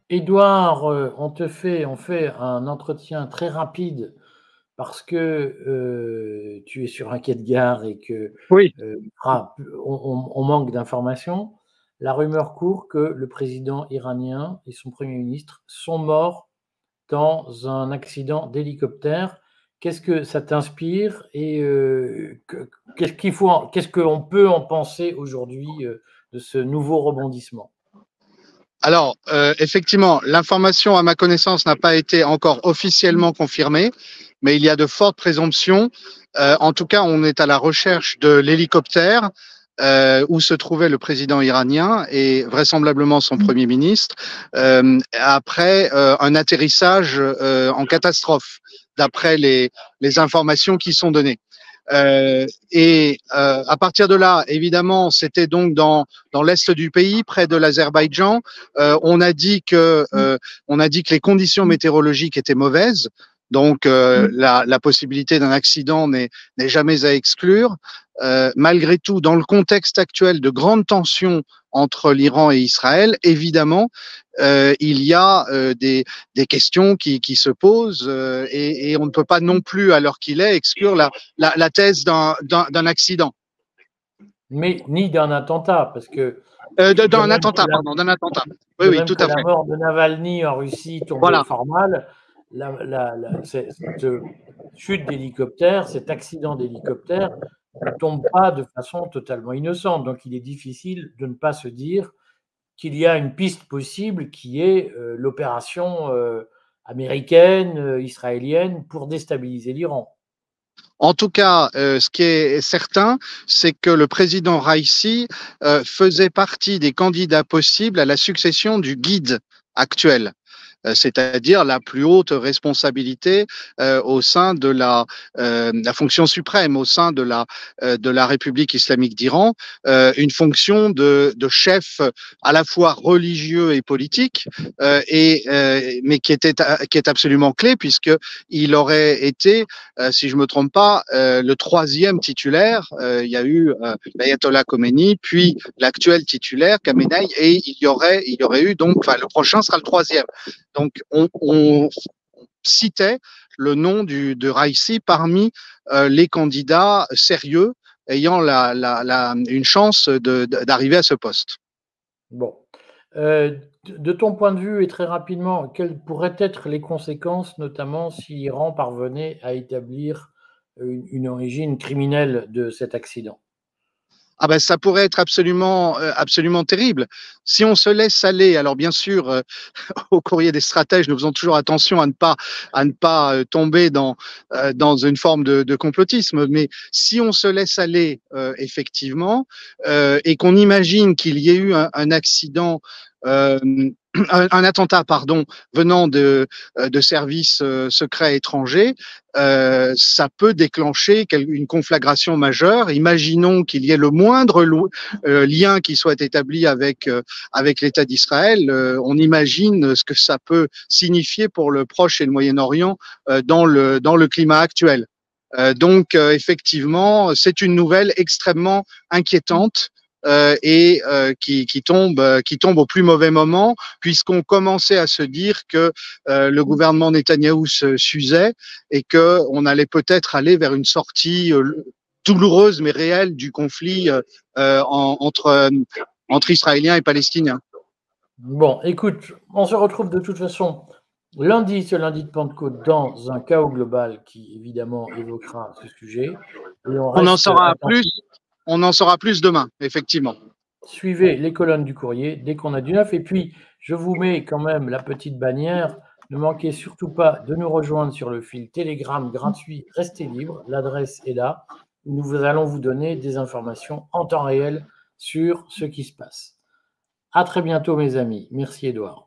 Édouard, on fait un entretien très rapide parce que tu es sur un quai de gare et que Oui. on manque d'informations. La rumeur court que le président iranien et son premier ministre sont morts dans un accident d'hélicoptère. Qu'est-ce que ça t'inspire et qu'est-ce qu'on peut en penser aujourd'hui de ce nouveau rebondissement? Alors, effectivement, l'information, à ma connaissance, n'a pas été encore officiellement confirmée, mais il y a de fortes présomptions. En tout cas, on est à la recherche de l'hélicoptère où se trouvait le président iranien et vraisemblablement son premier ministre après un atterrissage en catastrophe, d'après les informations qui sont données. À partir de là, évidemment, c'était donc dans l'est du pays, près de l'Azerbaïdjan. On a dit que les conditions météorologiques étaient mauvaises. Donc, la possibilité d'un accident n'est jamais à exclure. Malgré tout, dans le contexte actuel de grandes tensions entre l'Iran et Israël, évidemment, il y a des questions qui se posent et on ne peut pas non plus, à l'heure qu'il est, exclure la thèse d'un accident. Mais ni d'un attentat, parce que D'un attentat, pardon, d'un attentat. Oui, de oui, même tout que à la fait. mort de Navalny en Russie tombait Voilà. fort mal, cette chute d'hélicoptère, cet accident d'hélicoptère ne tombe pas de façon totalement innocente. Donc il est difficile de ne pas se dire qu'il y a une piste possible qui est l'opération américaine, israélienne pour déstabiliser l'Iran. En tout cas, ce qui est certain, c'est que le président Raisi faisait partie des candidats possibles à la succession du guide actuel, c'est-à-dire la plus haute responsabilité au sein de la fonction suprême, au sein de la République islamique d'Iran, une fonction de chef à la fois religieux et politique, mais qui est absolument clé puisque il aurait été, si je me trompe pas, le troisième titulaire. Il y a eu l'ayatollah Khomeini, puis l'actuel titulaire Khamenei, et il y aurait eu donc, enfin, le prochain sera le troisième. Donc, on citait le nom de Raisi parmi les candidats sérieux ayant une chance d'arriver à ce poste. Bon. De ton point de vue et très rapidement, quelles pourraient être les conséquences, notamment si l'Iran parvenait à établir une origine criminelle de cet accident? Ah ben, ça pourrait être absolument terrible. Si on se laisse aller, alors bien sûr, au courrier des stratèges, nous faisons toujours attention à ne pas tomber dans une forme de complotisme. Mais si on se laisse aller, effectivement, et qu'on imagine qu'il y ait eu un accident, euh, un attentat, pardon, venant de services secrets étrangers, ça peut déclencher une conflagration majeure. Imaginons qu'il y ait le moindre lien qui soit établi avec l'État d'Israël. On imagine ce que ça peut signifier pour le Proche et le Moyen-Orient dans le climat actuel. Donc, effectivement, c'est une nouvelle extrêmement inquiétante qui tombe au plus mauvais moment, puisqu'on commençait à se dire que le gouvernement Netanyahou s'usait et qu'on allait peut-être aller vers une sortie douloureuse mais réelle du conflit entre Israéliens et Palestiniens. Bon, écoute, on se retrouve de toute façon lundi, ce lundi de Pentecôte, dans un chaos global qui évidemment évoquera ce sujet. Et on On en reste saura plus, attentif. on en saura plus demain, effectivement. Suivez les colonnes du courrier dès qu'on a du neuf. Et puis, je vous mets quand même la petite bannière. Ne manquez surtout pas de nous rejoindre sur le fil Telegram gratuit. Restez libre. L'adresse est là. Nous allons vous donner des informations en temps réel sur ce qui se passe. À très bientôt, mes amis. Merci, Edouard.